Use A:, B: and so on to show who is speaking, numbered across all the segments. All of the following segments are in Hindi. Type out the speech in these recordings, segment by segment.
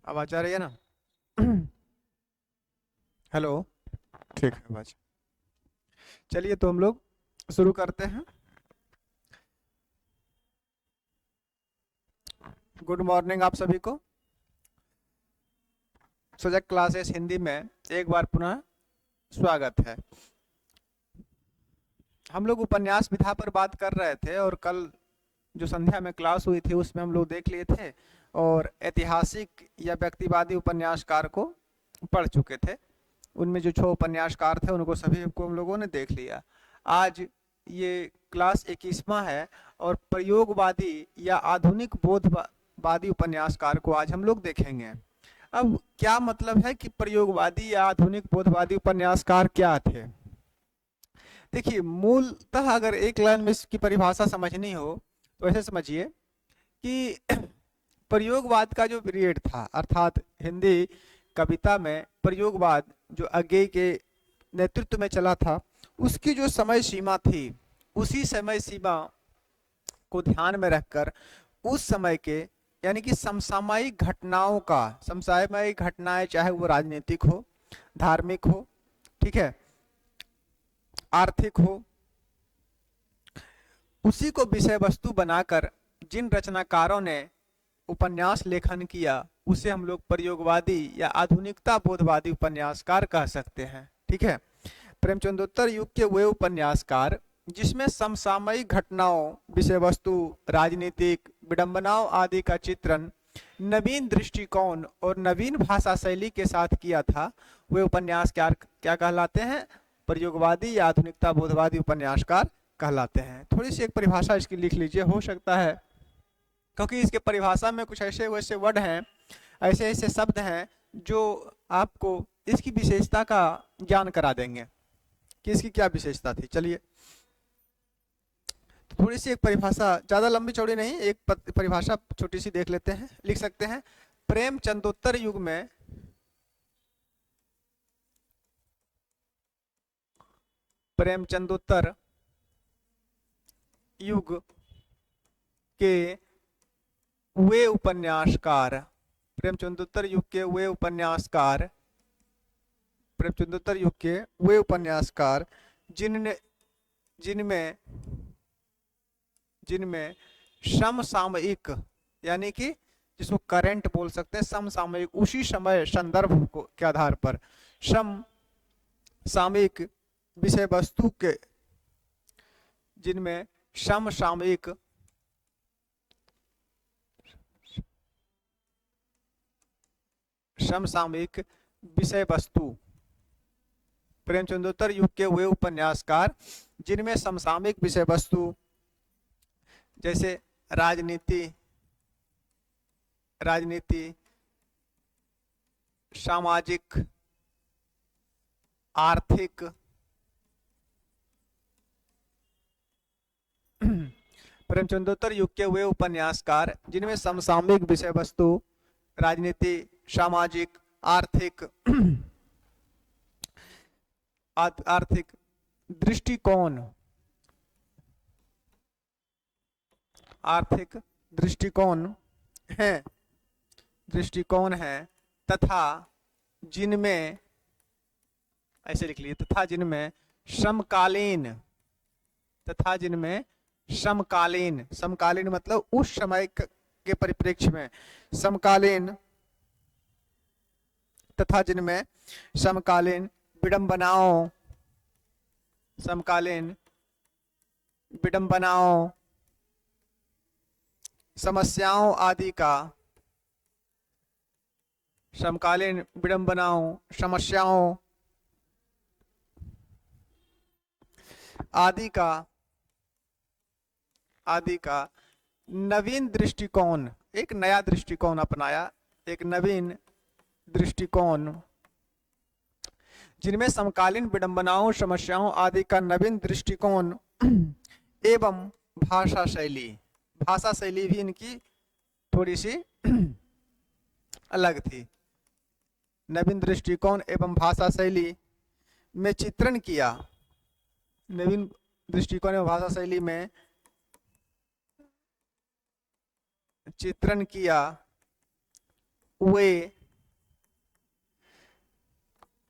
A: आवाज आ रही है ना? हेलो। ठीक है आवाज। चलिए तो हम लोग शुरू करते हैं। गुड मॉर्निंग आप सभी को। सजग क्लासेस हिंदी में एक बार पुनः स्वागत है। हम लोग उपन्यास विधा पर बात कर रहे थे और कल जो संध्या में क्लास हुई थी उसमें हम लोग देख लिए थे और ऐतिहासिक या व्यक्तिवादी उपन्यासकार को पढ़ चुके थे। उनमें जो 6 उपन्यासकार थे उनको सभी को हम लोगों ने देख लिया। आज ये क्लास 21वां है और प्रयोगवादी या आधुनिक बोधवादी उपन्यासकार को आज हम लोग देखेंगे। अब क्या मतलब है कि प्रयोगवादी या आधुनिक बोधवादी उपन्यासकार क्या थे? देखिए, मूलतः अगर एक लाइन में इसकी परिभाषा समझनी हो तो ऐसे समझिए कि प्रयोगवाद का जो पीरियड था, अर्थात हिंदी कविता में प्रयोगवाद जो अज्ञेय के नेतृत्व में चला था, उसकी जो समय सीमा थी, उसी समय सीमा को ध्यान में रखकर उस समय के यानी कि समसामयिक घटनाओं का, समसामयिक घटनाएं चाहे वो राजनीतिक हो, धार्मिक हो, ठीक है, आर्थिक हो, उसी को विषय वस्तु बनाकर जिन रचनाकारों ने उपन्यास लेखन किया उसे हम लोग प्रयोगवादी या आधुनिकता बोधवादी उपन्यासकार कह सकते हैं। ठीक है, प्रेमचंदोत्तर युग के वे उपन्यासकार जिसमें समसामयिक घटनाओं, विषय वस्तु, राजनीतिक विडंबनाओं आदि का चित्रण नवीन दृष्टिकोण और नवीन भाषा शैली के साथ किया था, वे उपन्यासकार क्या कहलाते हैं? प्रयोगवादी या आधुनिकता बोधवादी उपन्यासकार कहलाते हैं। थोड़ी सी एक परिभाषा इसकी लिख लीजिए, हो सकता है क्योंकि इसके परिभाषा में कुछ ऐसे वैसे वर्ड हैं, ऐसे ऐसे शब्द हैं जो आपको इसकी विशेषता का ज्ञान करा देंगे कि इसकी क्या विशेषता थी। चलिए तो थोड़ी सी एक परिभाषा, ज्यादा लंबी चौड़ी नहीं, एक परिभाषा छोटी सी देख लेते हैं। लिख सकते हैं, प्रेमचंदोत्तर युग में प्रेमचंदोत्तर युग के वे उपन्यासकार, प्रेमचंदोत्तर युग के वे उपन्यासकार, प्रेमचंदोत्तर युग के वे उपन्यासकार जिनने जिनमें जिनमें समसामयिक यानी कि जिसको करंट बोल सकते हैं, समसामयिक उसी समय संदर्भ को के आधार पर समसामयिक विषय वस्तु के, जिनमें समसामयिक समसामयिक विषय वस्तु, प्रेमचंदोत्तर युग के वे उपन्यासकार जिनमें समसामयिक विषय वस्तु जैसे राजनीति, सामाजिक, आर्थिक, प्रेमचंदोत्तर युग के वे उपन्यासकार जिनमें समसामयिक विषय वस्तु, राजनीति, सामाजिक, आर्थिक आर्थिक दृष्टिकोण, आर्थिक दृष्टिकोण है तथा जिनमें, ऐसे लिख लिए, तथा जिनमें समकालीन, समकालीन मतलब उस समय के परिप्रेक्ष्य में समकालीन, तथा जिनमें समकालीन विडंबनाओं, समस्याओं आदि का, समकालीन विडंबनाओं, समस्याओं आदि का नवीन दृष्टिकोण, एक नया दृष्टिकोण अपनाया, एक नवीन दृष्टिकोण जिनमें समकालीन विडंबनाओं, समस्याओं आदि का नवीन दृष्टिकोण एवं भाषा शैली भी इनकी थोड़ी सी अलग थी। नवीन दृष्टिकोण एवं भाषा शैली में चित्रण किया, नवीन दृष्टिकोण एवं भाषा शैली में चित्रण किया वे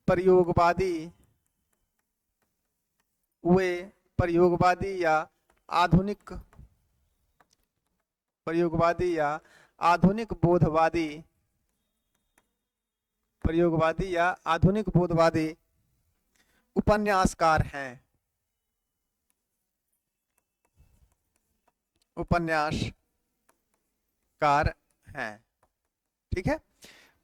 A: प्रयोगवादी या आधुनिक बोधवादी उपन्यासकार हैं। ठीक है।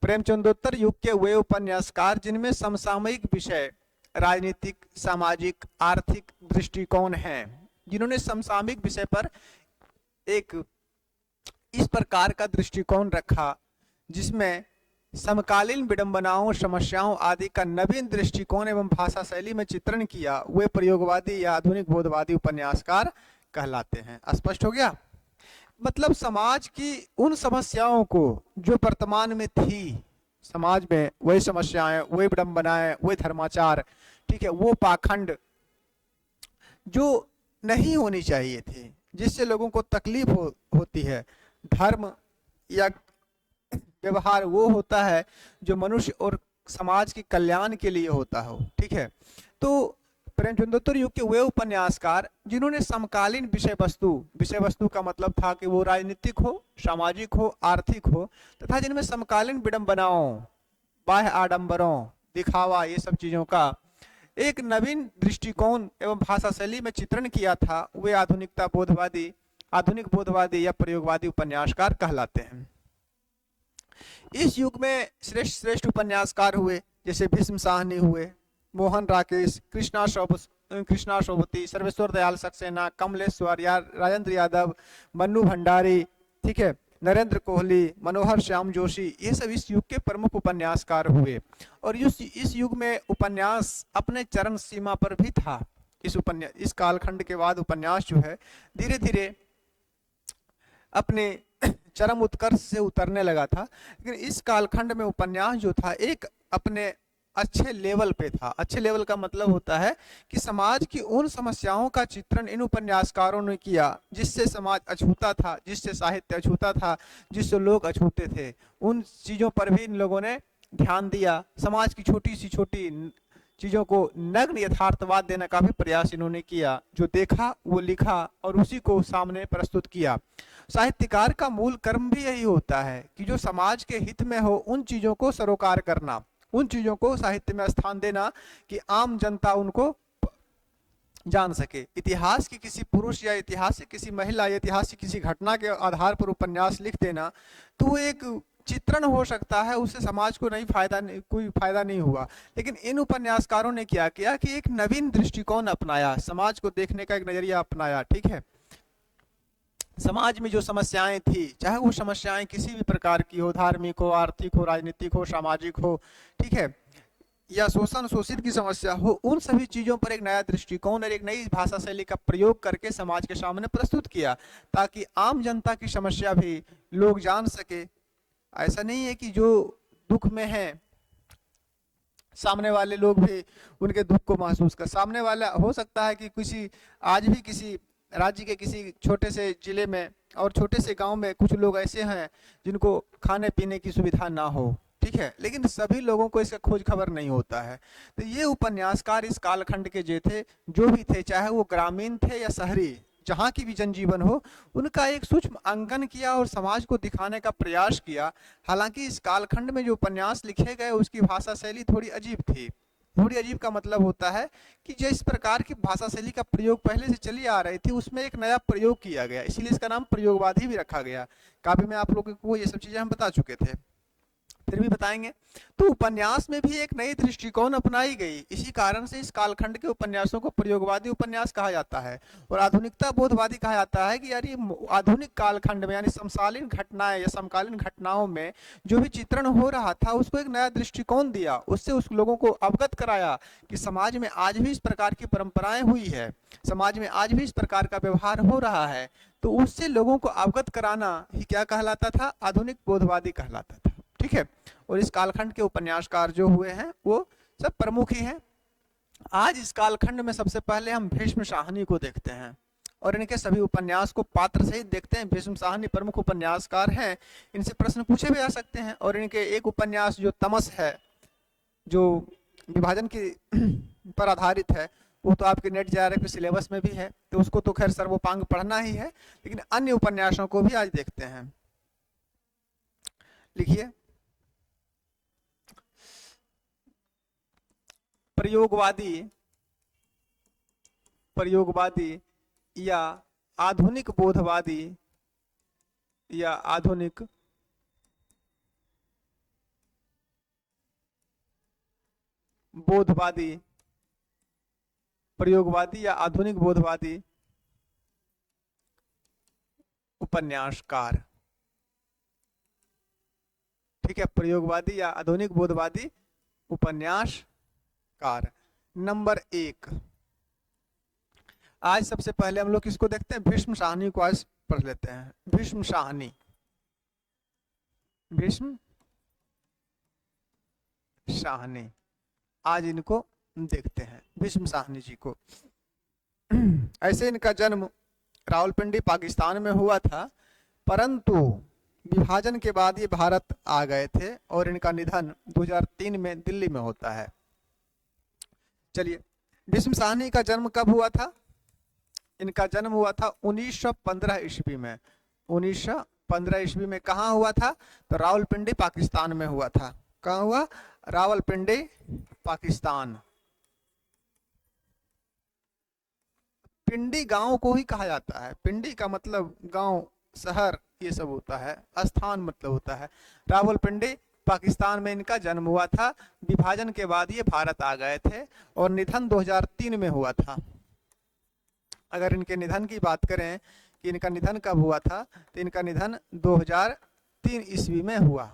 A: प्रेमचंदोत्तर युग के वे उपन्यासकार जिनमें समसामयिक विषय राजनीतिक, सामाजिक, आर्थिक दृष्टिकोण हैं, जिन्होंने समसामयिक विषय पर एक इस प्रकार का दृष्टिकोण रखा जिसमें समकालीन विडंबनाओं, समस्याओं आदि का नवीन दृष्टिकोण एवं भाषा शैली में चित्रण किया, वे प्रयोगवादी या आधुनिक बोधवादी उपन्यासकार कहलाते हैं। स्पष्ट हो गया? मतलब समाज की उन समस्याओं को जो वर्तमान में थी, समाज में वही समस्याएं, वही विडंबनाएं, वही धर्माचार, ठीक है, वो पाखंड जो नहीं होनी चाहिए थी, जिससे लोगों को तकलीफ होती है। धर्म या व्यवहार वो होता है जो मनुष्य और समाज के कल्याण के लिए होता हो। ठीक है। तो प्रेमचंदोत्तर युग के वे उपन्यासकार जिन्होंने समकालीन विषय वस्तु का मतलब था कि वो राजनीतिक हो, सामाजिक हो, आर्थिक हो, तथा जिनमें समकालीन विडंबनाओं, बाह्य आडंबरों, दिखावा, ये सब चीजों का एक नवीन दृष्टिकोण एवं भाषा शैली में चित्रण किया था, वे आधुनिक बोधवादी या प्रयोगवादी उपन्यासकार कहलाते हैं। इस युग में श्रेष्ठ उपन्यासकार हुए, जैसे भीष्म साहनी हुए, मोहन राकेश, कृष्णा शोभती, सर्वेश्वर दयाल सक्सेना, कमलेश्वर या राजेंद्र यादव, मन्नू भंडारी, ठीक है, नरेंद्र कोहली, मनोहर श्याम जोशी, ये सब इस युग के प्रमुख उपन्यासकार हुए। और इस युग में उपन्यास अपने चरम सीमा पर भी था। इस कालखंड के बाद उपन्यास जो है धीरे धीरे अपने चरम उत्कर्ष से उतरने लगा था, लेकिन इस कालखंड में उपन्यास जो था एक अपने अच्छे लेवल पे था। अच्छे लेवल का मतलब होता है कि समाज की उन समस्याओं का चित्रण इन उपन्यासकारों ने किया जिससे समाज अछूता था, जिससे साहित्य अछूता था, जिससे लोग अछूते थे। उन चीज़ों पर भी इन लोगों ने ध्यान दिया। समाज की छोटी सी छोटी चीज़ों को नग्न यथार्थवाद देने का भी प्रयास इन्होंने किया। जो देखा वो लिखा और उसी को सामने प्रस्तुत किया। साहित्यकार का मूल कर्म भी यही होता है कि जो समाज के हित में हो उन चीज़ों को सरोकार करना, उन चीज़ों को साहित्य में स्थान देना कि आम जनता उनको जान सके। इतिहास के किसी पुरुष या इतिहास की किसी महिला या इतिहास की किसी घटना के आधार पर उपन्यास लिख देना तो वो एक चित्रण हो सकता है, उससे समाज को कोई फायदा नहीं हुआ। लेकिन इन उपन्यासकारों ने क्या किया कि एक नवीन दृष्टिकोण अपनाया, समाज को देखने का एक नजरिया अपनाया। ठीक है। समाज में जो समस्याएं थी, चाहे वो समस्याएं किसी भी प्रकार की हो, धार्मिक हो, आर्थिक हो, राजनीतिक हो, सामाजिक हो, ठीक है, या शोषण शोषित की समस्या हो, उन सभी चीज़ों पर एक नया दृष्टिकोण और एक नई भाषा शैली का प्रयोग करके समाज के सामने प्रस्तुत किया ताकि आम जनता की समस्या भी लोग जान सके। ऐसा नहीं है कि जो दुख में है सामने वाले लोग भी उनके दुख को महसूस कर। सामने वाला हो सकता है कि आज भी किसी राज्य के किसी छोटे से जिले में और छोटे से गांव में कुछ लोग ऐसे हैं जिनको खाने पीने की सुविधा ना हो, ठीक है, लेकिन सभी लोगों को इसका खोज खबर नहीं होता है। तो ये उपन्यासकार इस कालखंड के जो भी थे, चाहे वो ग्रामीण थे या शहरी, जहाँ की भी जनजीवन हो, उनका एक सूक्ष्म अंकन किया और समाज को दिखाने का प्रयास किया। हालांकि इस कालखंड में जो उपन्यास लिखे गए उसकी भाषा शैली थोड़ी अजीब थी। थोड़ी अजीब का मतलब होता है कि जिस प्रकार की भाषा शैली का प्रयोग पहले से चली आ रही थी उसमें एक नया प्रयोग किया गया, इसीलिए इसका नाम प्रयोगवादी भी रखा गया। काव्य में आप लोगों को ये सब चीजें हम बता चुके थे, फिर भी बताएंगे। तो उपन्यास में भी एक नई दृष्टिकोण अपनाई गई। इसी कारण से इस कालखंड के उपन्यासों को प्रयोगवादी उपन्यास कहा जाता है और आधुनिकता बोधवादी कहा जाता है कि यार ये आधुनिक कालखंड में यानी समकालीन घटनाएं या समकालीन घटनाओं में जो भी चित्रण हो रहा था उसको एक नया दृष्टिकोण दिया, उससे उस लोगों को अवगत कराया कि समाज में आज भी इस प्रकार की परंपराएं हुई है, समाज में आज भी इस प्रकार का व्यवहार हो रहा है। तो उससे लोगों को अवगत कराना ही क्या कहलाता था? आधुनिक बोधवादी कहलाता था। ठीक है। और इस कालखंड के उपन्यासकार जो हुए हैं वो सब प्रमुख ही हैं। आज इस कालखंड में सबसे पहले हम भीष्म साहनी को देखते हैं। और इनके सभी उपन्यास को पात्र सहित देखते हैं। भीष्म साहनी प्रमुख उपन्यासकार हैं, इनसे प्रश्न पूछे भी जा सकते हैं। और इनके एक उपन्यास जो तमस है, जो विभाजन की पर आधारित है, वो तो आपके नेट जेआरएफ के सिलेबस में भी है, तो उसको तो खैर सर्वोपांग पढ़ना ही है, लेकिन अन्य उपन्यासों को भी आज देखते हैं। लिखिए, प्रयोगवादी या आधुनिक बोधवादी या आधुनिक बोधवादी, प्रयोगवादी या आधुनिक बोधवादी उपन्यासकार। ठीक है, प्रयोगवादी या आधुनिक बोधवादी उपन्यासकार। नंबर 1, आज सबसे पहले हम लोग किसको देखते हैं? भीष्म साहनी को आज पढ़ लेते हैं। भीष्म साहनी, भीष्म साहनी, आज इनको देखते हैं, भीष्म साहनी जी को। ऐसे इनका जन्म रावलपिंडी पाकिस्तान में हुआ था, परंतु विभाजन के बाद ये भारत आ गए थे और इनका निधन 2003 में दिल्ली में होता है। चलिए, भीष्म साहनी का जन्म कब हुआ था? इनका जन्म हुआ था 1915 ईस्वी में। 1915 ईस्वी में कहाँ हुआ था? तो रावलपिंडी पाकिस्तान में हुआ था। कहाँ हुआ? रावलपिंडी पाकिस्तान। पिंडी गांव को ही कहा जाता है। पिंडी का मतलब गांव, शहर, ये सब होता है, स्थान मतलब होता है। रावलपिंडी पाकिस्तान में इनका जन्म हुआ था। विभाजन के बाद ये भारत आ गए थे और निधन 2003 में हुआ था। अगर इनके निधन की बात करें कि इनका निधन कब हुआ था, तो इनका निधन 2003 ईस्वी में हुआ।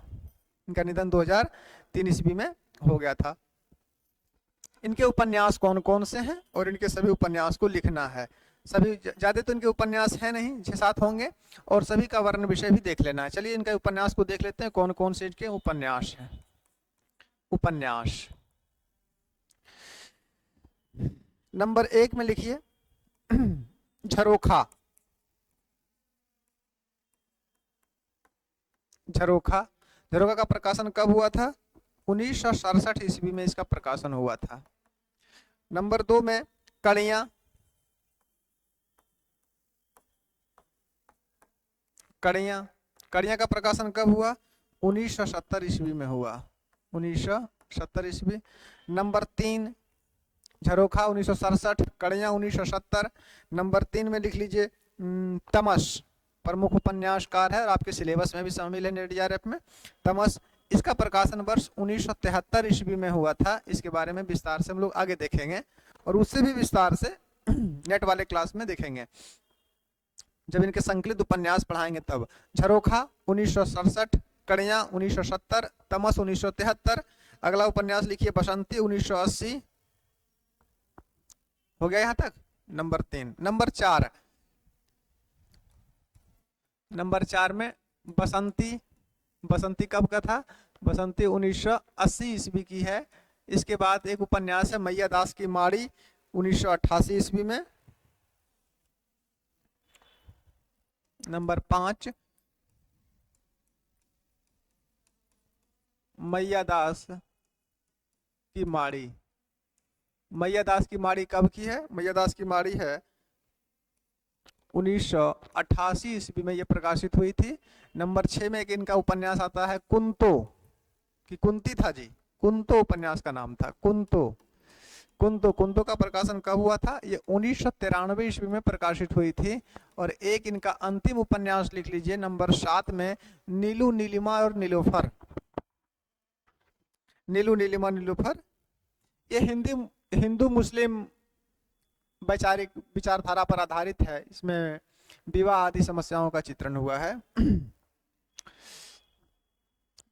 A: इनका निधन 2003 ईस्वी में हो गया था। इनके उपन्यास कौन कौन से हैं और इनके सभी उपन्यास को लिखना है। सभी, ज़्यादा तो इनके उपन्यास है नहीं, 6-7 होंगे, और सभी का वर्ण विषय भी देख लेना है। चलिए, इनके उपन्यास को देख लेते हैं, कौन कौन से इनके उपन्यास हैं। उपन्यास नंबर 1 में लिखिए झरोखा। झरोखा, झरोखा का प्रकाशन कब हुआ था? 1967 ईस्वी में इसका प्रकाशन हुआ था। नंबर 2 में कड़ियां। कड़ियां, कड़ियां का प्रकाशन कब हुआ? 1970 ईस्वी में हुआ। 1970 ईस्वी। नंबर 3, झरोखा 1967, कड़ियां 1970। नंबर 3 में लिख लीजिए तमस, प्रमुख उपन्यासकार है और आपके सिलेबस में भी शामिल है नेट जेआरएफ में। तमस, इसका प्रकाशन वर्ष 1973 ईस्वी में हुआ था। इसके बारे में विस्तार से हम लोग आगे देखेंगे और उससे भी विस्तार से नेट वाले क्लास में देखेंगे, जब इनके संकलित उपन्यास पढ़ाएंगे तब। झरोखा 1967, कड़ियां 1970, तमस 1973। अगला उपन्यास लिखिए बसंती 1980। हो गया यहाँ तक? नंबर 3। नंबर 4, नंबर 4 में बसंती। बसंती कब का था? बसंती 1980 ईस्वी की है। इसके बाद एक उपन्यास है मैया दास की माड़ी 1988 ईस्वी में। नंबर 5, मैया दास की माड़ी। मैया दास की माड़ी कब की है? मैया दास की माड़ी है 1988 ईस्वी में ये प्रकाशित हुई थी। नंबर 6 में एक इनका उपन्यास आता है कुंतो, कि कुंती था जी, कुंतो उपन्यास का नाम था, कुंतो। कुंतो का प्रकाशन कब हुआ था? ये 1993 ईस्वी में प्रकाशित हुई थी। और एक इनका अंतिम उपन्यास लिख लीजिए नंबर 7 में नीलू नीलिमा और नीलोफर। नीलू नीलिमा नीलोफर, ये हिंदू मुस्लिम वैचारिक विचारधारा पर आधारित है। इसमें विवाह आदि समस्याओं का चित्रण हुआ है।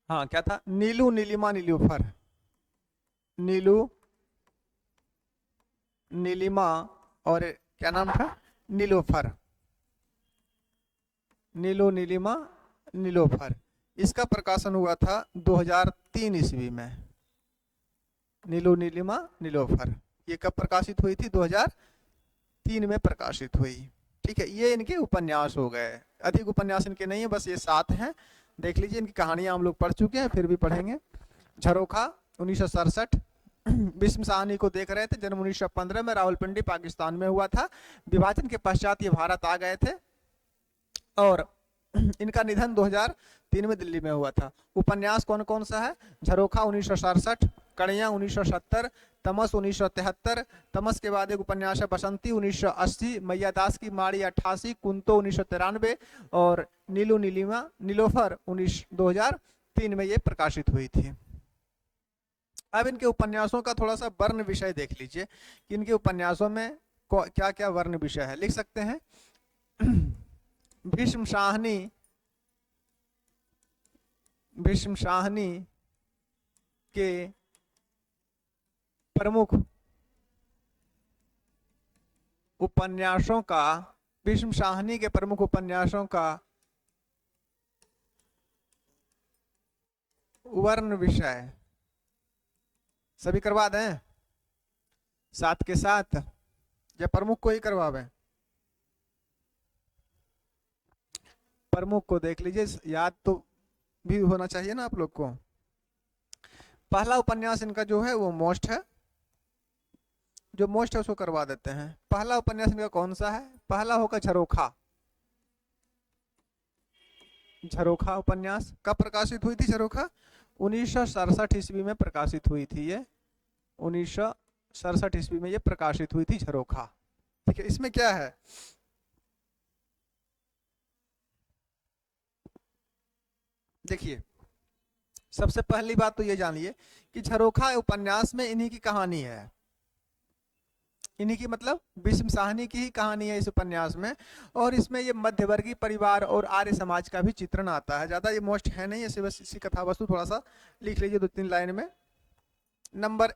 A: हाँ, क्या था? नीलू नीलिमा नीलोफर। नीलू नीलिमा और क्या नाम था? नीलोफर। नीलू नीलिमा नीलोफर, इसका प्रकाशन हुआ था 2003 ईस्वी में। नीलू नीलिमा नीलोफर, ये कब प्रकाशित हुई थी? 2003 में प्रकाशित हुई। ठीक है, ये इनके उपन्यास हो गए। अधिक उपन्यास इनके नहीं है, बस ये 7 हैं। देख लीजिए, इनकी कहानियां हम लोग पढ़ चुके हैं, फिर भी पढ़ेंगे। झरोखा 1967, भीष्म साहनी को देख रहे थे। जन्म 1915 में रावलपिंडी पाकिस्तान में हुआ था। विभाजन के पश्चात ये भारत आ गए थे और इनका निधन 2003 में दिल्ली में हुआ था। उपन्यास कौन कौन सा है? झरोखा 1967, कड़ियाँ 1970, तमस 1973, तमस के बाद एक उपन्यास है बसंती 1980, मैया दास की माड़ी 88, कुंतो 1993 और नीलू नीलिमा नीलोफर 2003 में ये प्रकाशित हुई थी। अब इनके उपन्यासों का थोड़ा सा वर्ण विषय देख लीजिए कि इनके उपन्यासों में क्या क्या वर्ण विषय है। लिख सकते हैं भीष्म साहनी के प्रमुख उपन्यासों का, भीष्म साहनी के प्रमुख उपन्यासों का वर्ण विषय सभी करवा दें साथ के साथ, या प्रमुख को ही करवावे? प्रमुख को देख लीजिए, याद तो भी होना चाहिए ना आप लोग को। पहला उपन्यास इनका जो है वो मोस्ट है, जो मोस्ट है उसको करवा देते हैं। पहला उपन्यास इनका कौन सा है? पहला होगा झरोखा। झरोखा उपन्यास कब प्रकाशित हुई थी? झरोखा 1967 ईस्वी में प्रकाशित हुई थी। ये 1967 ईस्वी में ये प्रकाशित हुई थी झरोखा। ठीक है, इसमें क्या है? देखिए, सबसे पहली बात तो ये जानिए कि झरोखा उपन्यास में इन्हीं की कहानी है। इन्हीं की मतलब भीष्म साहनी की ही कहानी है इस उपन्यास में। और इसमें ये मध्यवर्गीय परिवार और आर्य समाज का भी चित्रण आता है। ज्यादा ये मोस्ट है नहीं, ऐसे बस इसी कथा वस्तु थोड़ा सा लिख लीजिए 2-3 लाइन में। नंबर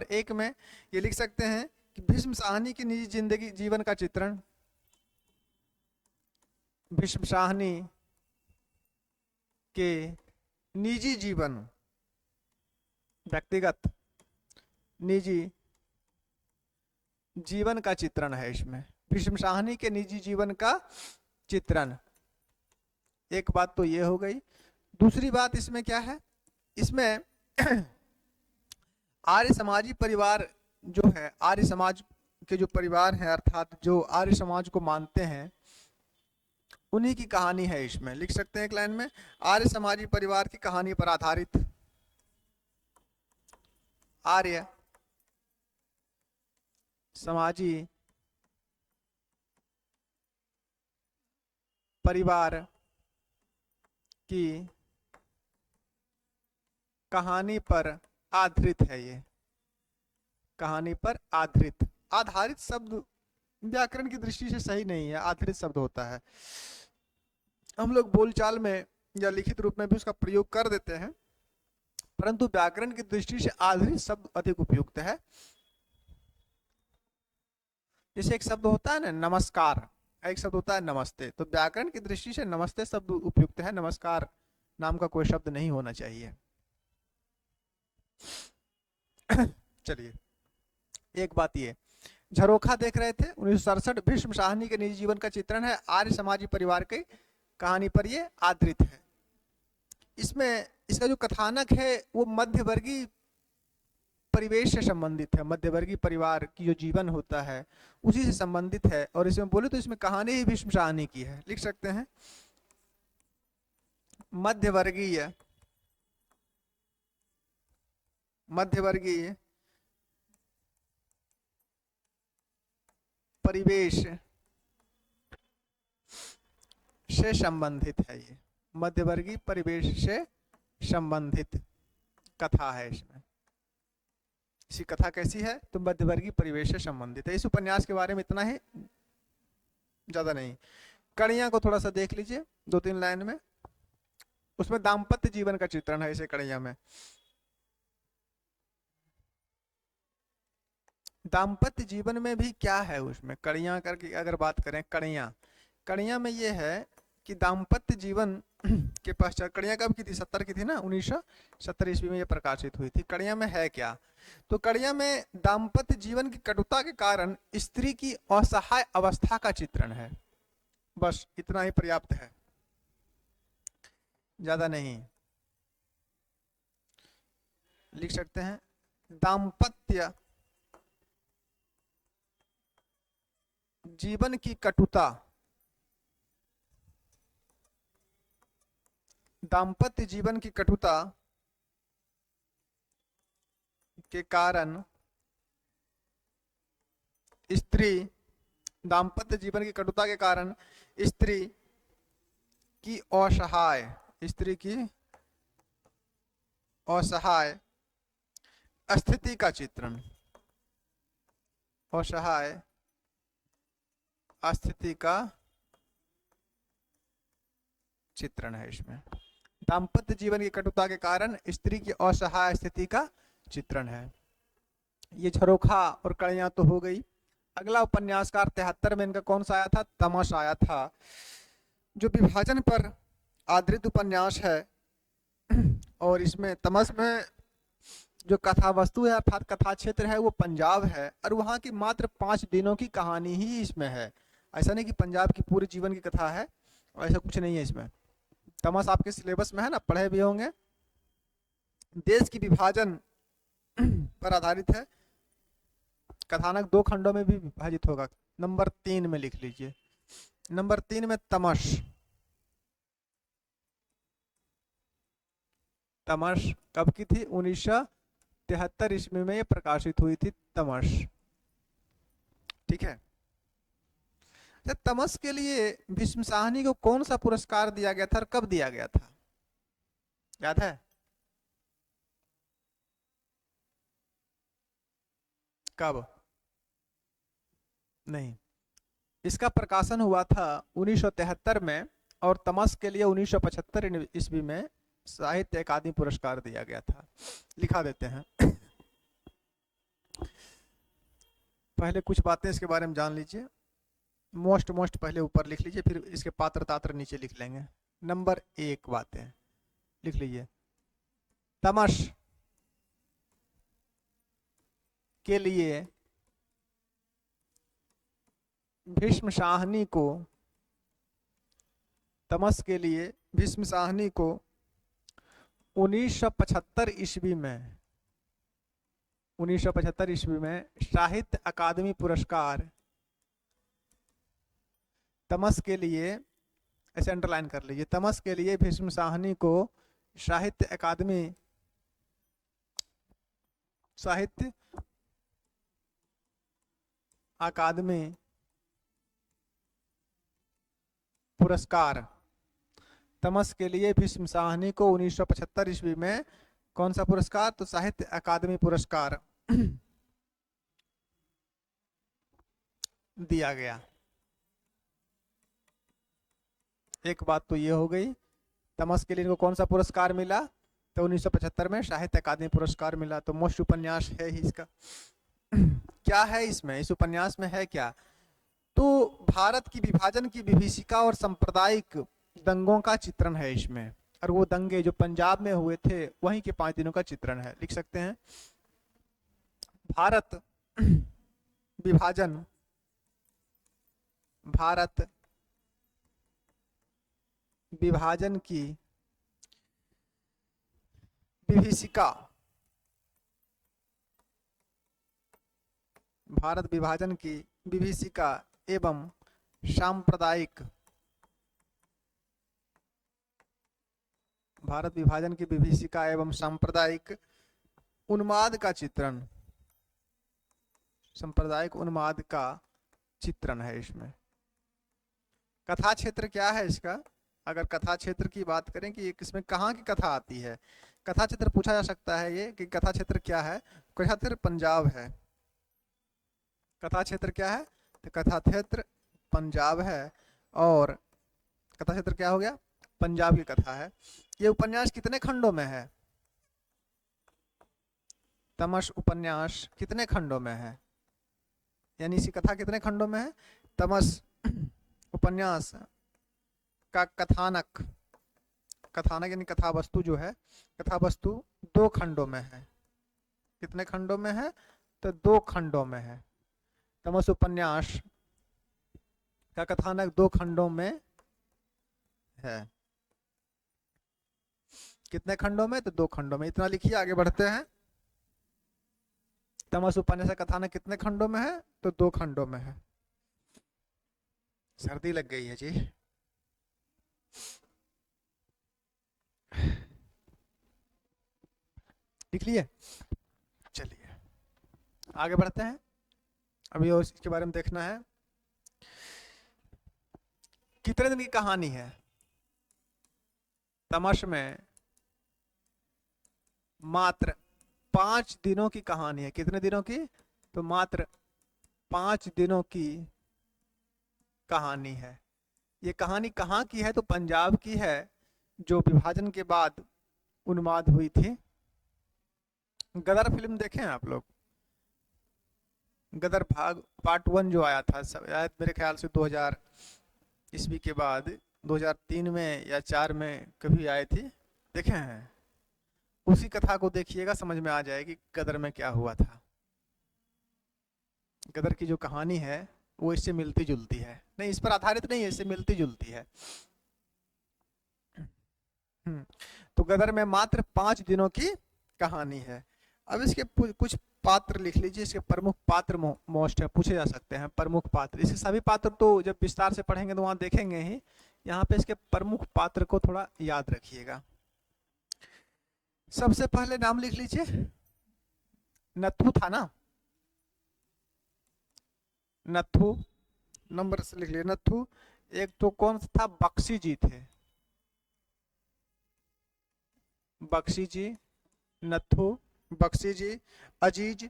A: एक में ये लिख सकते हैं कि भीष्म साहनी की निजी जिंदगी जीवन का चित्रण। भीष्म साहनी के निजी जीवन, व्यक्तिगत निजी जीवन का चित्रण है इसमें। भीष्म साहनी के निजी जीवन का चित्रण, एक बात तो ये हो गई। दूसरी बात इसमें क्या है? इसमें आर्य समाजी परिवार जो है, आर्य समाज के जो परिवार हैं, अर्थात जो आर्य समाज को मानते हैं, उन्हीं की कहानी है इसमें। लिख सकते हैं एक लाइन में, आर्य समाजी परिवार की कहानी पर आधारित आर्य समाजी परिवार की कहानी पर आधारित है। ये कहानी पर आधारित, आधारित शब्द व्याकरण की दृष्टि से सही नहीं है, आधारित शब्द होता है। हम लोग बोलचाल में या लिखित रूप में भी उसका प्रयोग कर देते हैं, परंतु व्याकरण की दृष्टि से आधारित शब्द अधिक उपयुक्त है। जैसे एक शब्द होता है ना नमस्कार, एक शब्द होता है नमस्ते, तो व्याकरण की दृष्टि से नमस्ते शब्द उपयुक्त है, नमस्कार नाम का कोई शब्द नहीं होना चाहिए। चलिए, एक बात ये, झरोखा देख रहे थे 1967, भीष्म साहनी के निजी जीवन का चित्रण है, आर्य समाजी परिवार की कहानी पर ये आधारित है। इसमें इसका जो कथानक है वो मध्यवर्गीय परिवेश से संबंधित है, मध्यवर्गीय परिवार की जो जीवन होता है उसी से संबंधित है। और इसमें बोले तो इसमें कहानी ही भीष्म साहनी की है। लिख सकते हैं मध्यवर्गीय परिवेश से संबंधित है। ये मध्यवर्गीय परिवेश से संबंधित कथा है। इसमें इसी कथा कैसी है? तो मध्यवर्गीय परिवेश से संबंधित है। इस उपन्यास के बारे में इतना ही, ज्यादा नहीं। कड़ियां को थोड़ा सा देख लीजिए 2-3 लाइन में। उसमें दाम्पत्य जीवन का चित्रण है इसे कड़ियां में। दाम्पत्य जीवन में भी क्या है उसमें, कड़ियां करके अगर बात करें, कड़ियां में ये है कि दाम्पत्य जीवन के पश्चात, कड़ियां कब की थी? 70 की थी ना, 1970 ईस्वी में ये प्रकाशित हुई थी। कड़ियां में है क्या तो कड़िया में दाम्पत्य जीवन की कटुता के कारण स्त्री की असहाय अवस्था का चित्रण है। बस इतना ही पर्याप्त है, ज्यादा नहीं। लिख सकते हैं दाम्पत्य जीवन की कटुता, दाम्पत्य जीवन की कटुता के कारण स्त्री, दाम्पत्य जीवन की कटुता के कारण स्त्री की असहाय, स्त्री की असहाय स्थिति का चित्रण, असहाय स्थिति का चित्रण है इसमें। दाम्पत्य जीवन की कटुता के कारण स्त्री की असहाय स्थिति का चित्रण है। ये झरोखा और कड़ियां तो हो गई। अगला उपन्यासकार 73 में इनका कौन सा आया था? तमस आया था, जो विभाजन पर आधारित उपन्यास है। और इसमें तमस में जो कथा वस्तु है अर्थात कथा क्षेत्र है वो पंजाब है, और वहाँ की मात्र 5 दिनों की कहानी ही इसमें है। ऐसा नहीं कि पंजाब की पूरे जीवन की कथा है, ऐसा कुछ नहीं है इसमें। तमस आपके सिलेबस में है ना, पढ़े भी होंगे। देश की विभाजन पर आधारित है। कथानक 2 खंडों में भी विभाजित होगा। नंबर 3 में लिख लीजिए। नंबर 3 में तमस। तमस कब की थी? 1973 ईस्वी में ये प्रकाशित हुई थी तमस। ठीक है। तमस के लिए भीष्म साहनी को कौन सा पुरस्कार दिया गया था और कब दिया गया था, याद है? कब? नहीं, इसका प्रकाशन हुआ था 1973 में, और तमस के लिए 1975 ईस्वी में साहित्य अकादमी पुरस्कार दिया गया था। लिखा देते हैं। पहले कुछ बातें इसके बारे में जान लीजिए। मोस्ट पहले ऊपर लिख लीजिए, फिर इसके पात्र तात्र नीचे लिख लेंगे। नंबर 1 बातें लिख लीजिए। तमस के लिए भीष्म साहनी को, तमस के लिए भीष्म साहनी को 1975 ईस्वी में, 1975 ईस्वी में साहित्य अकादमी पुरस्कार, तमस के लिए, ऐसे अंडरलाइन कर लीजिए, तमस के लिए भीष्म साहनी को साहित्य अकादमी, साहित्य अकादमी पुरस्कार, तमस के लिए भीष्म साहनी को 1975 ईस्वी में कौन सा पुरस्कार? तो साहित्य अकादमी पुरस्कार दिया गया। एक बात तो ये हो गई। तमस के लिए इनको कौन सा पुरस्कार मिला? तो 1975 में साहित्य अकादमी पुरस्कार मिला। तो मोस्ट उपन्यास है ही इसका। क्या है इसमें, इस उपन्यास में है क्या? तो भारत की विभाजन की विभीषिका और सांप्रदायिक दंगों का चित्रण है इसमें, और वो दंगे जो पंजाब में हुए थे वहीं के 5 दिनों का चित्रण है। लिख सकते हैं भारत विभाजन, भारत विभाजन की विभीषिका, भारत विभाजन की विभीषिका एवं सांप्रदायिक, भारत विभाजन की विभीषिका एवं सांप्रदायिक उन्माद का चित्रण, सांप्रदायिक उन्माद का चित्रण है इसमें। कथा क्षेत्र क्या है इसका? अगर कथा क्षेत्र की बात करें कि इसमें कहाँ की कथा आती है, कथा क्षेत्र पूछा जा सकता है ये कि कथा क्षेत्र क्या है। कथा क्षेत्र पंजाब है। कथा क्षेत्र क्या है? तो कथा क्षेत्र पंजाब है, और कथा क्षेत्र क्या हो गया? पंजाब की कथा है। ये उपन्यास कितने खंडों में है? तमस उपन्यास कितने खंडों में है, यानी इसी कथा कितने खंडों में है? तमस उपन्यास का कथानक, कथानक यानी कथा वस्तु जो है, कथा वस्तु 2 खंडों में है। कितने खंडों में है? तो 2 खंडों में है। तमस उपन्यास का कथानक 2 खंडों में है। कितने खंडों में? तो 2 खंडों में। इतना लिखिए, आगे बढ़ते हैं। तमस उपन्यास का कथानक कितने खंडों में है? तो 2 खंडों में है। सर्दी लग गई है जी। लिख लिए? चलिए आगे बढ़ते हैं। अभी और इसके बारे में देखना है। कितने दिन की कहानी है? तमस में मात्र 5 दिनों की कहानी है। कितने दिनों की? तो मात्र 5 दिनों की कहानी है। ये कहानी कहाँ की है? तो पंजाब की है, जो विभाजन के बाद उन्माद हुई थी। गदर फिल्म देखे हैं आप लोग? गदर भाग पार्ट 1 जो आया था, शायद मेरे ख्याल से 2000 ईस्वी के बाद 2003 में या 4 में कभी आई थी। देखे हैं? उसी कथा को देखिएगा, समझ में आ जाएगी गदर में क्या हुआ था। गदर की जो कहानी है वो इससे मिलती जुलती है। नहीं, इस पर आधारित नहीं है, इससे मिलती जुलती है। तो गदर में मात्र 5 दिनों की कहानी है। अब इसके कुछ पात्र लिख लीजिए। इसके प्रमुख पात्र मोस्ट है, पूछे जा सकते हैं प्रमुख पात्र। इसके सभी पात्र तो जब विस्तार से पढ़ेंगे तो वहां देखेंगे ही। यहाँ पे इसके प्रमुख पात्र को थोड़ा याद रखिएगा। सबसे पहले नाम लिख लीजिए। नथु था ना? नथु, नंबर से लिख लिए। नथु। एक तो कौन था? बख्शी जी थे। बख्शी जी, नथु, बख्शी जी। अजीज,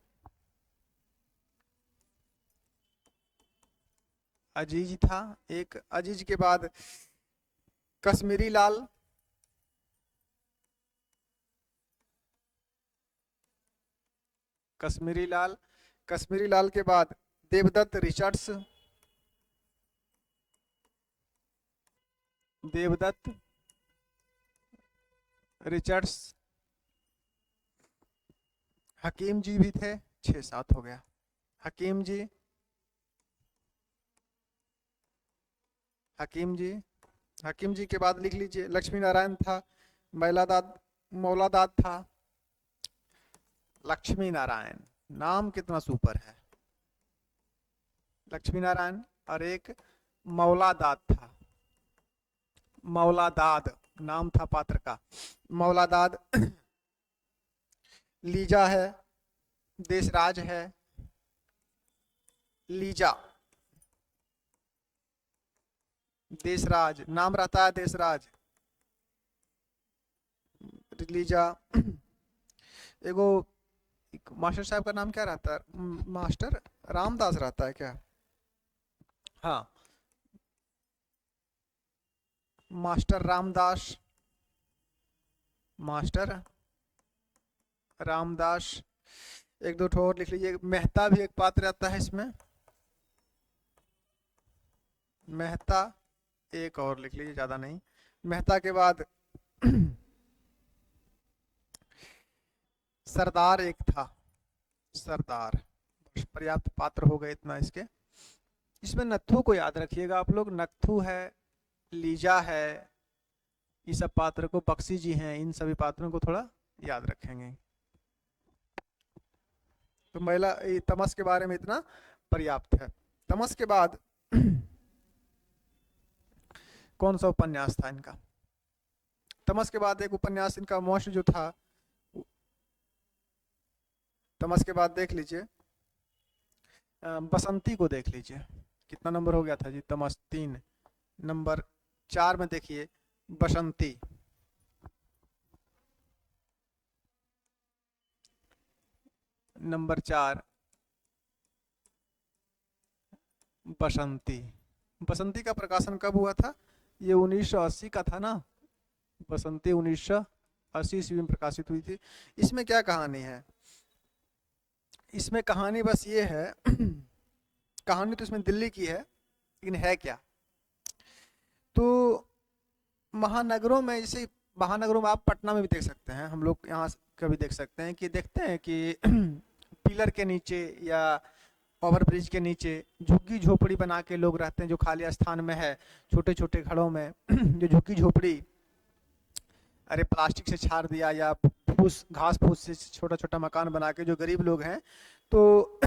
A: अजीज था एक। अजीज के बाद कश्मीरी लाल, कश्मीरी लाल। कश्मीरी लाल के बाद देवदत्त रिचर्ड्स, देवदत्त रिचर्ड्स। हकीम जी भी थे। 6-7 हो गया। हकीम जी, हकीम जी। हकीम जी के बाद लिख लीजिए लक्ष्मी नारायण था। मौलादाद था। लक्ष्मी नारायण, नाम कितना सुपर है। लक्ष्मी नारायण। और एक मौलादाद था। मौलादाद नाम था पात्र का। मौलादाद। लीजा है, देशराज है। लीजा, देशराज नाम रहता है, देशराज। लीजा। एगो मास्टर साहब का नाम क्या रहता है? मास्टर रामदास रहता है क्या? हाँ, मास्टर रामदास, मास्टर रामदास। एक दो ठो और लिख लीजिए। मेहता भी एक पात्र आता है इसमें। मेहता एक और लिख लीजिए, ज्यादा नहीं। मेहता के बाद सरदार एक था। सरदार, पर्याप्त पात्र हो गए इतना इसके। इसमें नत्थू को याद रखिएगा आप लोग। नत्थू है, लीजा है, ये सब पात्र को, बख्शी जी हैं, इन सभी पात्रों को थोड़ा याद रखेंगे। तो महिला तमस के बारे में इतना पर्याप्त है। तमस के बाद कौन सा उपन्यास था इनका? तमस के बाद एक उपन्यास इनका मोस्ट जो था, तमस के बाद देख लीजिए, बसंती को देख लीजिए। कितना नंबर हो गया था जी? तमस 3। नंबर 4 में देखिए बसंती। नंबर 4 बसंती। बसंती का प्रकाशन कब हुआ था? ये 1980 का था ना। बसंती 1980 ईस्वी में प्रकाशित हुई थी। इसमें क्या कहानी है? इसमें कहानी बस ये है कहानी तो इसमें दिल्ली की है, लेकिन है क्या? तो महानगरों में जैसे महानगरों में आप पटना में भी देख सकते हैं, हम लोग यहाँ कभी देख सकते हैं कि देखते हैं कि पिलर के नीचे या ओवरब्रिज के नीचे झुग्गी झोपड़ी बना के लोग रहते हैं, जो खाली स्थान में है, छोटे छोटे घरों में जो झुग्गी झोपड़ी, अरे प्लास्टिक से छाड़ दिया या फूस घास फूस से छोटा छोटा मकान बना के जो गरीब लोग हैं तो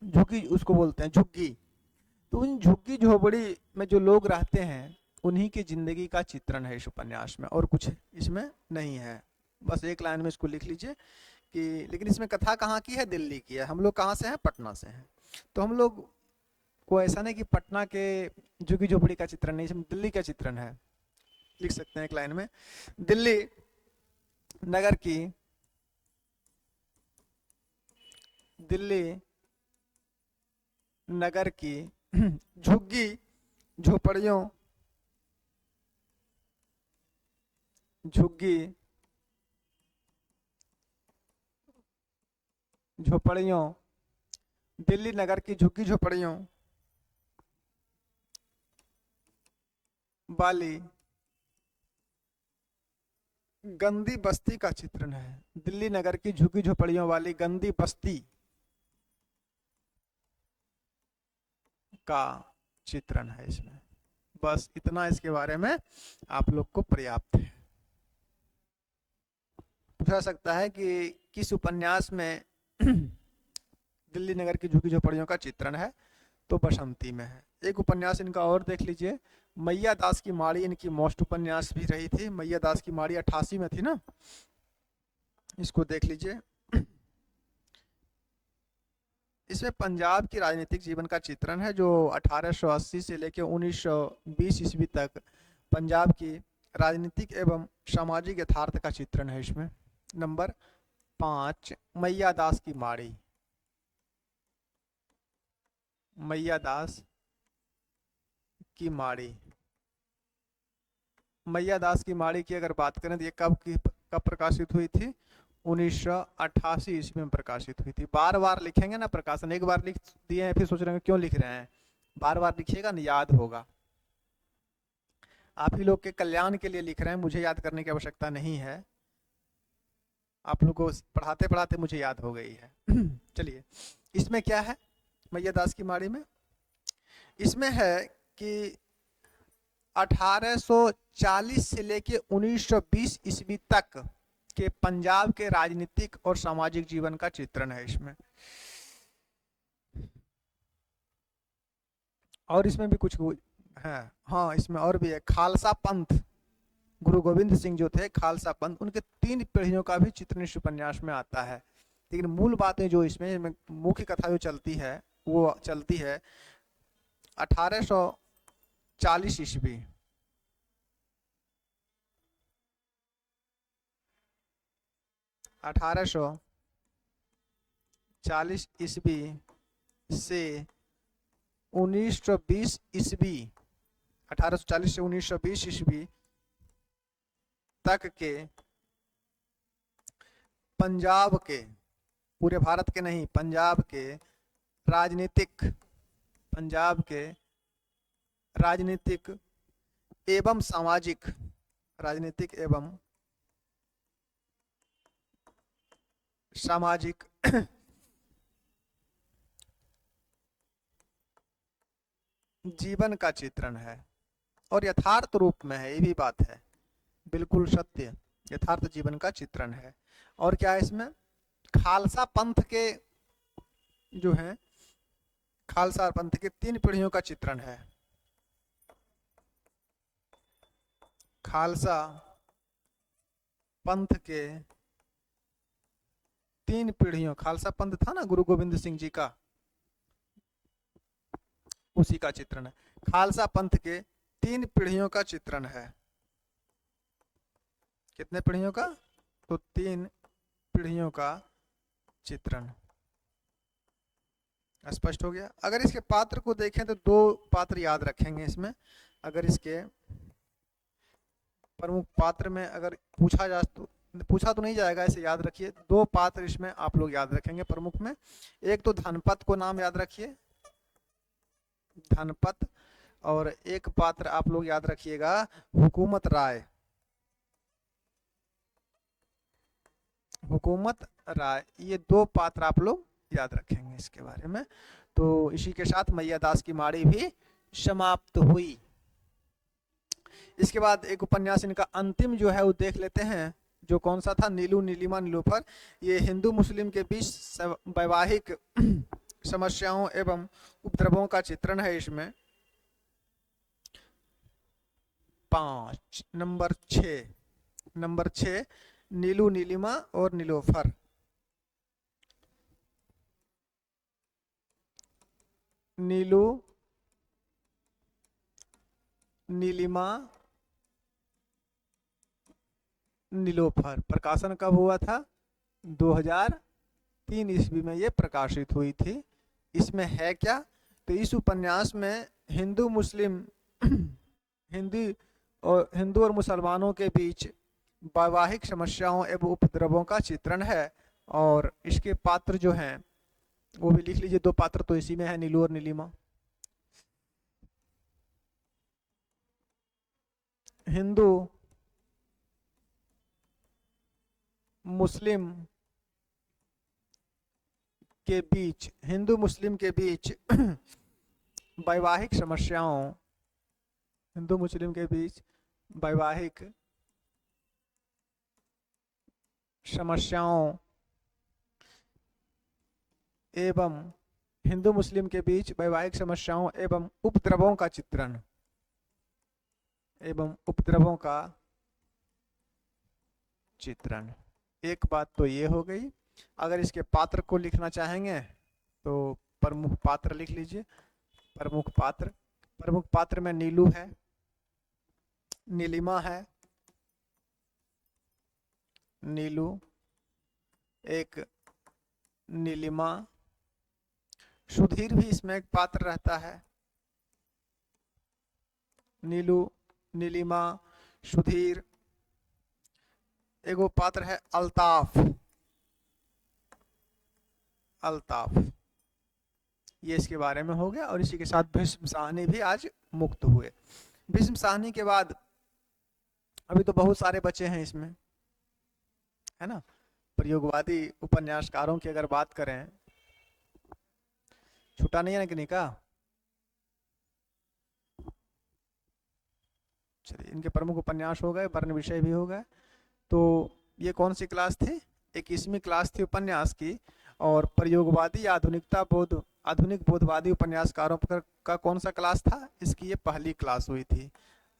A: झुग्गी उसको बोलते हैं, झुग्गी। तो उन झुग्गी झोपड़ी में जो लोग रहते हैं उन्हीं की जिंदगी का चित्रण है इस उपन्यास में, और कुछ इसमें नहीं है। बस एक लाइन में इसको लिख लीजिए कि, लेकिन इसमें कथा कहाँ की है? दिल्ली की है। हम लोग कहाँ से हैं? पटना से हैं। तो हम लोग को ऐसा नहीं कि पटना के झुग्गी झोपड़ी का चित्रण नहीं, इसमें दिल्ली का चित्रण है। लिख सकते हैं एक लाइन में, दिल्ली नगर की, दिल्ली नगर की झुग्गी झोपड़ियों, झुग्गी झोपड़ियों, दिल्ली नगर की झुग्गी झोपड़ियों वाली गंदी बस्ती का चित्रण है। दिल्ली नगर की झुग्गी झोपड़ियों वाली गंदी बस्ती का चित्रण है इसमें। बस इतना इसके बारे में आप लोग को पर्याप्त है। पूछा सकता है कि किस उपन्यास में दिल्ली नगर की झुग्गी झोपड़ियों का चित्रण है, तो बसंती में है। एक उपन्यास इनका और देख लीजिए, मैया दास की माड़ी इनकी मोस्ट उपन्यास भी रही थी। मैया दास की माड़ी 88 में थी ना, इसको देख लीजिए। इसमें पंजाब की राजनीतिक जीवन का चित्रण है, जो 1880 से लेकर 1920 ईस्वी तक पंजाब की राजनीतिक एवं सामाजिक यथार्थ का चित्रण है इसमें। नंबर 5, मैया दास की माड़ी। मैया दास की माड़ी, मैया दास की माड़ी की अगर बात करें तो ये कब प्रकाशित हुई थी? 1988 ईस्वी में प्रकाशित हुई थी। बार बार लिखेंगे ना प्रकाशन, एक बार लिख दिए हैं फिर सोच रहे हैं क्यों लिख रहे हैं, बार बार लिखिएगा ना, याद होगा। आप ही लोग के कल्याण के लिए लिख रहे हैं, मुझे याद करने की आवश्यकता नहीं है, आप लोग को पढ़ाते पढ़ाते मुझे याद हो गई है। चलिए, इसमें क्या है मैया दास की माड़ी में? इसमें है कि 1840 से लेके 1920 ईस्वी तक के पंजाब के राजनीतिक और सामाजिक जीवन का चित्रण है इसमें। और इसमें भी कुछ है, हाँ इसमें और भी है। खालसा पंथ, गुरु गोविंद सिंह जो थे खालसा पंथ, उनके 3 पीढ़ियों का भी चित्रण इस उपन्यास में आता है। लेकिन मूल बातें जो इसमें मुख्य कथा जो चलती है वो चलती है 1840 ईस्वी, 1840 ईस्वी से 1920 ईस्वी, 1840 से 1920 ईस्वी तक के पंजाब के, पूरे भारत के नहीं, पंजाब के राजनीतिक एवं सामाजिक, राजनीतिक एवं सामाजिक जीवन का चित्रण है, और यथार्थ रूप में है, ये भी बात है, बिल्कुल सत्य यथार्थ जीवन का चित्रण है। और क्या है इसमें? खालसा पंथ के जो है, खालसा पंथ के 3 पीढ़ियों का चित्रण है। खालसा पंथ के 3 पीढ़ियों, खालसा पंथ था ना गुरु गोविंद सिंह जी का, उसी का चित्रण है। खालसा पंथ के 3 पीढ़ियों का चित्रण है। कितने पीढ़ियों का? तो 3 पीढ़ियों का चित्रण। स्पष्ट हो गया? अगर इसके पात्र को देखें तो 2 पात्र याद रखेंगे इसमें। अगर इसके प्रमुख पात्र में अगर पूछा जाए तो, पूछा तो नहीं जाएगा, इसे याद रखिए। 2 पात्र इसमें आप लोग याद रखेंगे प्रमुख में। एक तो धनपत को नाम याद रखिए, धनपत, और एक पात्र आप लोग याद रखिएगा हुकूमत राय। हुकूमत राय, ये दो पात्र आप लोग याद रखेंगे इसके बारे में। तो इसी के साथ मैया दास की माड़ी भी समाप्त हुई। इसके बाद एक उपन्यास इनका अंतिम जो है वो देख लेते हैं, जो कौन सा था, नीलू नीलिमा नीलूफर। ये हिंदू मुस्लिम के बीच वैवाहिक समस्याओं एवं उपद्रवों का चित्रण है। इसमें 5 नंबर 6 नीलू नीलिमा और नीलोफर। नीलू नीलिमा नीलोफर प्रकाशन कब हुआ था? 2003 ईस्वी में ये प्रकाशित हुई थी। इसमें है क्या? तो इस उपन्यास में हिंदू और मुसलमानों के बीच वैवाहिक समस्याओं एवं उपद्रवों का चित्रण है। और इसके पात्र जो हैं वो भी लिख लीजिए, 2 पात्र तो इसी में है, नीलू और नीलिमा। हिंदू मुस्लिम के बीच वैवाहिक समस्याओं, हिंदू मुस्लिम के बीच वैवाहिक समस्याओं एवं हिंदू मुस्लिम के बीच वैवाहिक समस्याओं एवं उपद्रवों का चित्रण एक बात तो ये हो गई। अगर इसके पात्र को लिखना चाहेंगे तो प्रमुख पात्र लिख लीजिए। प्रमुख पात्र में नीलू है, नीलिमा है, नीलू एक नीलिमा, सुधीर भी इसमें एक पात्र रहता है। नीलू नीलिमा सुधीर। एगो पात्र है अल्ताफ, ये इसके बारे में हो गया। और इसी के साथ भीष्म साहनी भी आज मुक्त हुए। भीष्म साहनी के बाद अभी तो बहुत सारे बचे हैं इसमें, है ना। प्रयोगवादी उपन्यासकारों की अगर बात करें, छूटा नहीं है ना किन्हीं का? चलिए, इनके प्रमुख उपन्यास हो गए, वर्ण विषय भी हो गए। तो ये कौन सी क्लास थी? 21वीं क्लास थी उपन्यास की। और प्रयोगवादी आधुनिक बोधवादी उपन्यासकारों का कौन सा क्लास था? इसकी ये पहली क्लास हुई थी।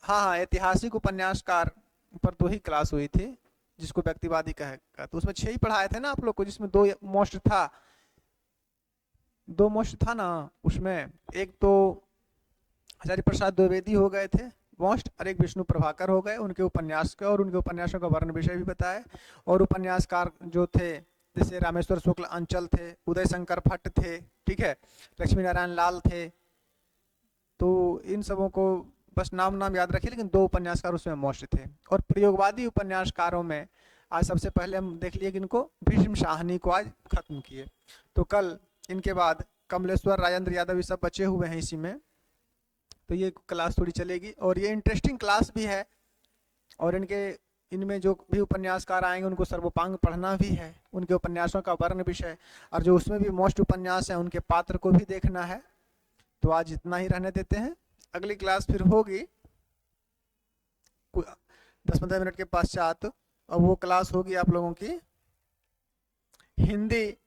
A: हाँ, ऐतिहासिक उपन्यासकार पर 2 ही क्लास हुई थी, जिसको व्यक्तिवादी कहेगा। तो उसमें 6 ही पढ़ाए थे ना आप लोग को, जिसमें 2 मोस्ट था ना उसमें। एक तो हजारी प्रसाद द्विवेदी हो गए थे मोस्ट, और एक विष्णु प्रभाकर हो गए, उनके उपन्यास के और उनके उपन्यासों का वर्ण विषय भी बताए। और उपन्यासकार जो थे, जैसे रामेश्वर शुक्ल अंचल थे, उदय शंकर भट्ट थे, ठीक है, लक्ष्मी नारायण लाल थे। तो इन सबों को बस नाम याद रखिए, लेकिन 2 उपन्यासकार उसमें मोस्ट थे। और प्रयोगवादी उपन्यासकारों में आज सबसे पहले हम देख लिए कि इनको भीष्म साहनी को आज खत्म किए। तो कल इनके बाद कमलेश्वर, राजेंद्र यादव, ये सब बचे हुए हैं इसी में। तो ये क्लास थोड़ी चलेगी और ये इंटरेस्टिंग क्लास भी है। और इनमें जो भी उपन्यासकार आएंगे उनको सर्वोपांग पढ़ना भी है, उनके उपन्यासों का वर्ण विषय, और जो उसमें भी मोस्ट उपन्यास हैं उनके पात्र को भी देखना है। तो आज इतना ही रहने देते हैं। अगली क्लास फिर होगी 10-15 मिनट के पश्चात, और वो क्लास होगी आप लोगों की हिंदी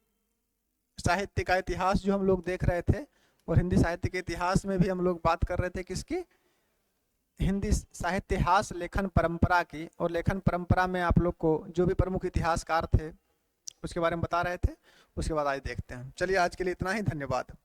A: साहित्य का इतिहास, जो हम लोग देख रहे थे। और हिंदी साहित्य के इतिहास में भी हम लोग बात कर रहे थे किसकी? हिंदी साहित्यहास लेखन परंपरा की। और लेखन परंपरा में आप लोग को जो भी प्रमुख इतिहासकार थे उसके बारे में बता रहे थे। उसके बाद आज देखते हैं। चलिए, आज के लिए इतना ही। धन्यवाद।